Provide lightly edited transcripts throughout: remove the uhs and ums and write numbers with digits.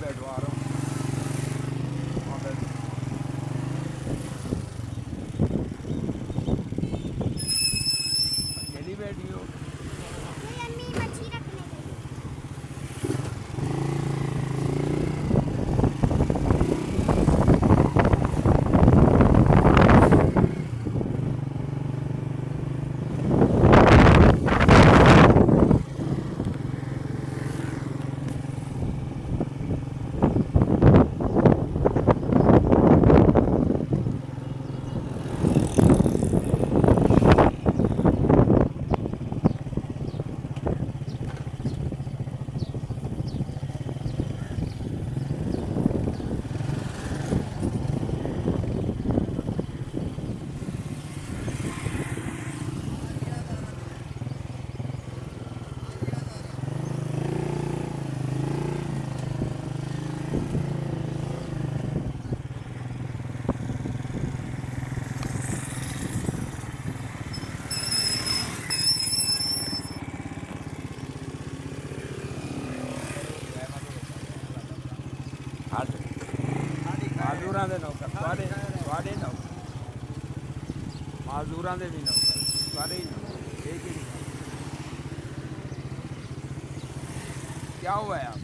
बैठवा रहा हूँ वहाँ पे। अकेली बैठी हो? माजूर दे नौकर थोड़े नौकर माजूर दे भी नौकर थोड़े ही नौकर एक ही। क्या हुआ है आप?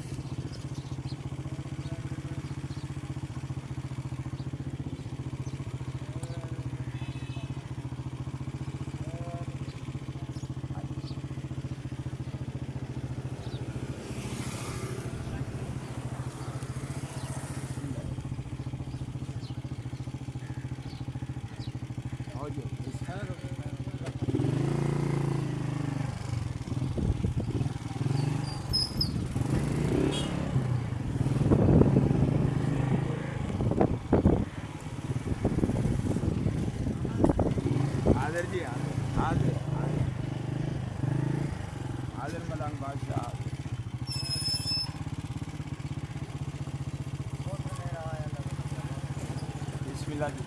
आदिर जी आदिर आदिर मलांग बादशाह बिस्मिल्लाह जी।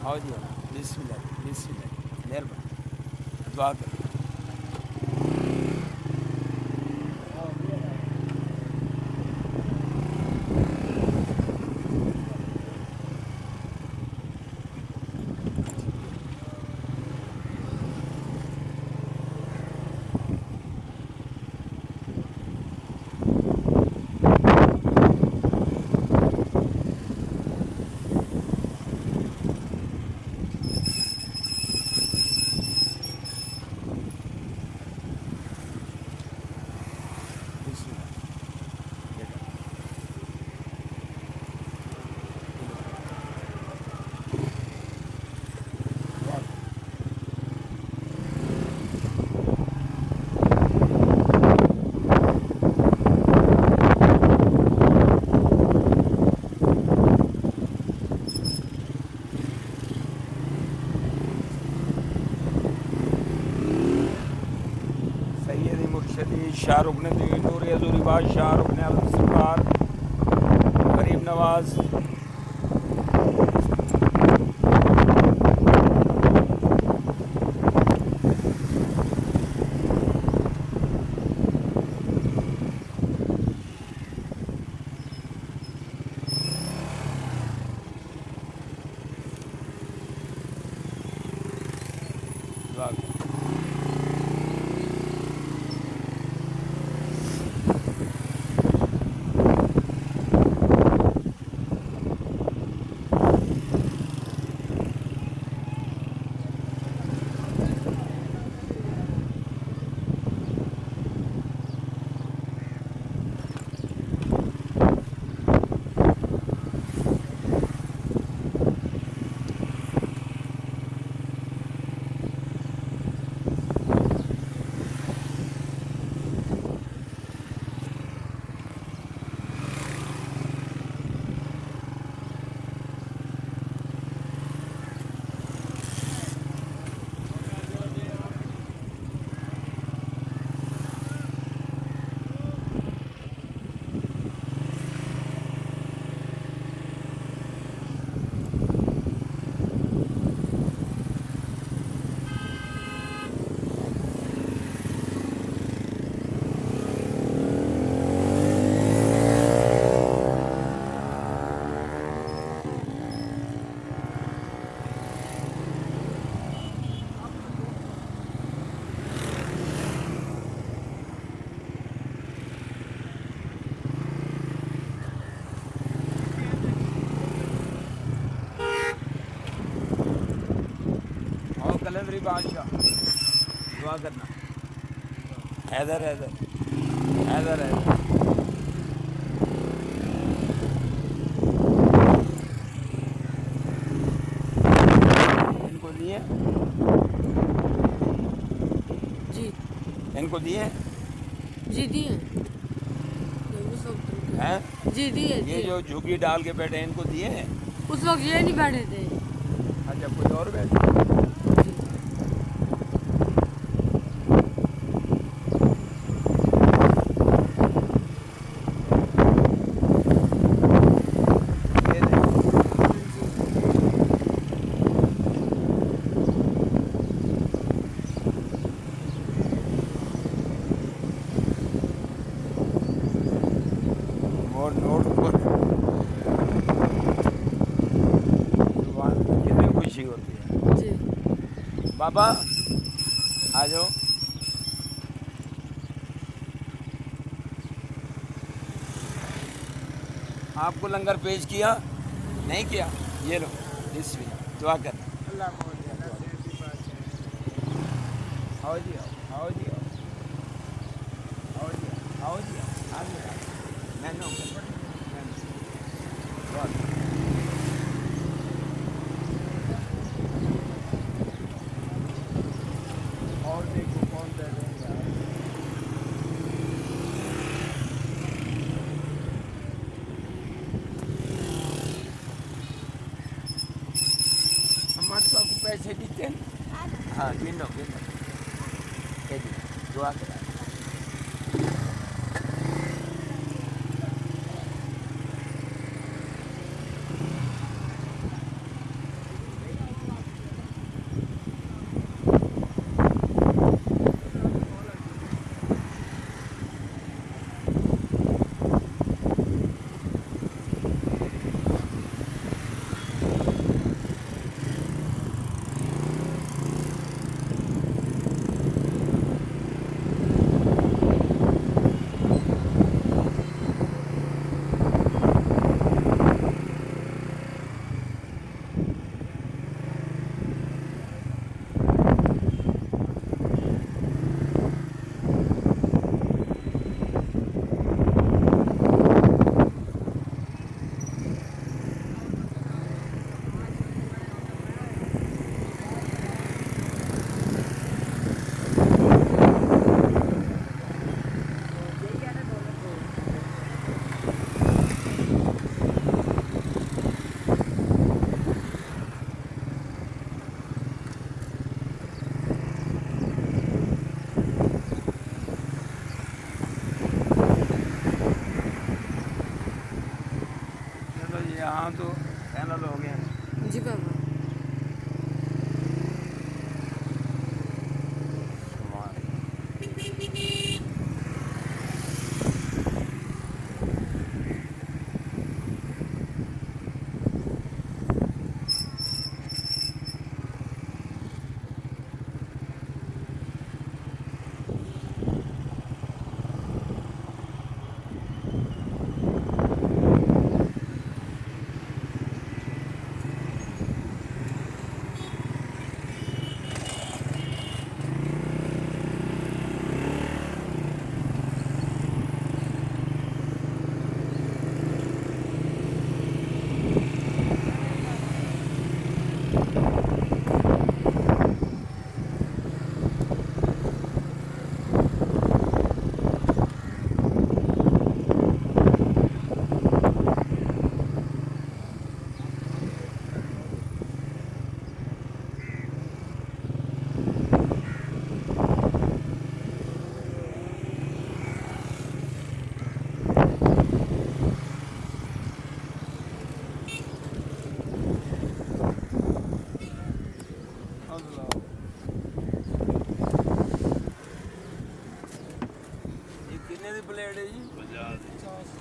आओ जी बिस्मिल्लाह बिस्मिल्लाह मेहरबानी दुआ करो। शाहरुख ने नूर अजूरी बाद शाहरुख ने आलम सरकार गरीब नवाज चंद्री बादशाह दुआ करना। हैदर हैदर हैदर हैदर इनको दिए जी इनको दिए जी दिए हैं जी दिए ये दिए। जो झुकी डाल के बैठे हैं इनको दिए हैं। उस वक्त ये नहीं बैठे थे। अच्छा कोई और बैठे ये देखो। और नोट पर कितनी खुशी होती है। जी बाबा आ जाओ। आपको लंगर पेश किया नहीं किया? ये लो इस भी दुआ कर। आओ जी आओ जी आओ जी आओ जी आगे मैं नो और देखो कौन दे देंगे। हमारे पास पैसे दीते हैं। हाँ गिनो गिनो दुआ करा। यहाँ तो पैनल हो गया। जी बाबा। कितने की प्लेट है जी? 50।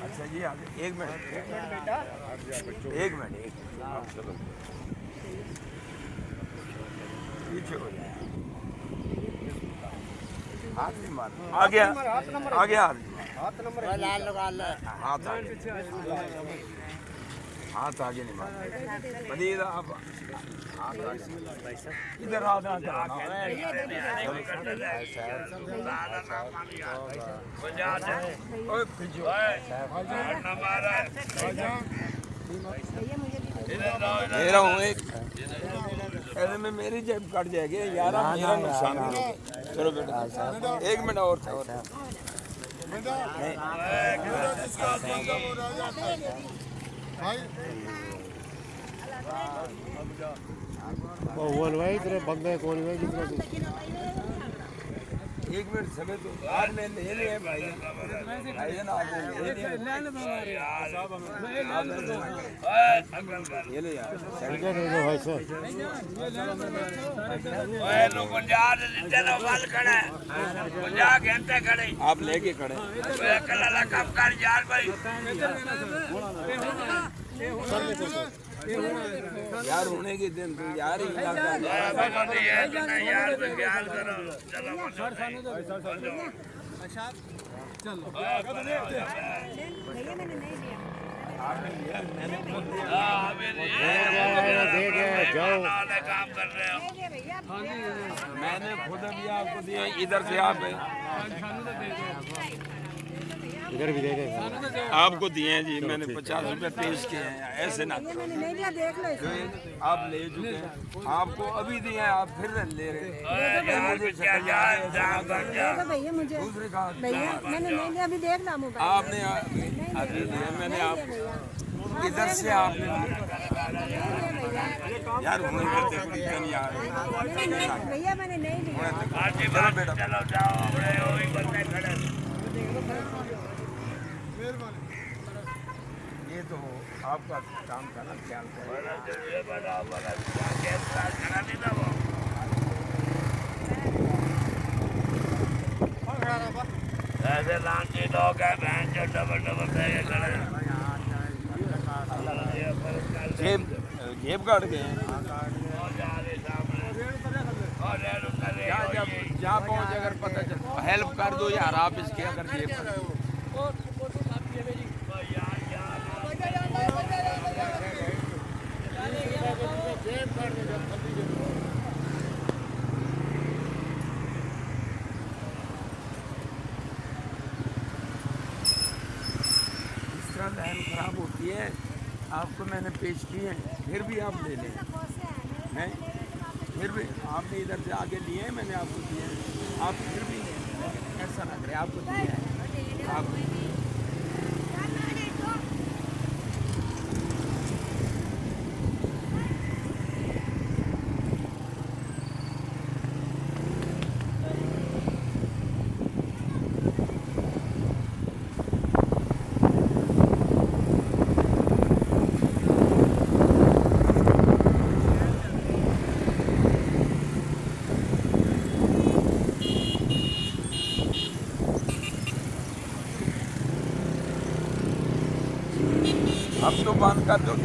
अच्छा जी आगे एक मिनट एक मिनट आप चलो पीछे हो जाए हाथ नहीं मार आ गया आ गया हाथ आगे हाथ आगे नहीं मार मदीर आप हाथ आगे इधर आ दे रहा हूँ एक ऐसे में मेरी जेब कट जाएगी यार मेरा नुकसान है चलो बेटा एक मिनट और बंदे कौन एक मिनट समय तो आपने ले लिया भाई भाईजान आपने ले लिया ये ले यार भाई सर आप लेके खड़े यार होने के दिन तो यार ही मैंने खुद अभी आपको दिया इधर से आप इधर भी दे दे आपको दिए हैं जी मैंने 50 रुपए पेश किए हैं ऐसे ना आप ले चुके हैं आपको अभी दिए हैं आप फिर ले रहे दूसरे का मैंने नहीं लिया अभी देख ला मोबाइल आपने अभी दिए मैंने आपको इधर से आपने यार होने करते यार भैया मैंने नहीं लिया चलो बेटा ये तो आपका काम का ना ख्याल ऐसे लांची लोग हैं बहन जो डबल डबल जेब जेब काट गए जहाँ पहुँच अगर पता चल हेल्प कर दो यार आप इसके अगर जेब लाइन खराब होती है आपको मैंने पेश की है फिर भी आप ले लें हैं फिर भी आपने इधर से आगे लिए हैं मैंने आपको दिए हैं आप फिर भी ऐसा ना करें आपको दिए हैं आप अब तो बंद कर दो।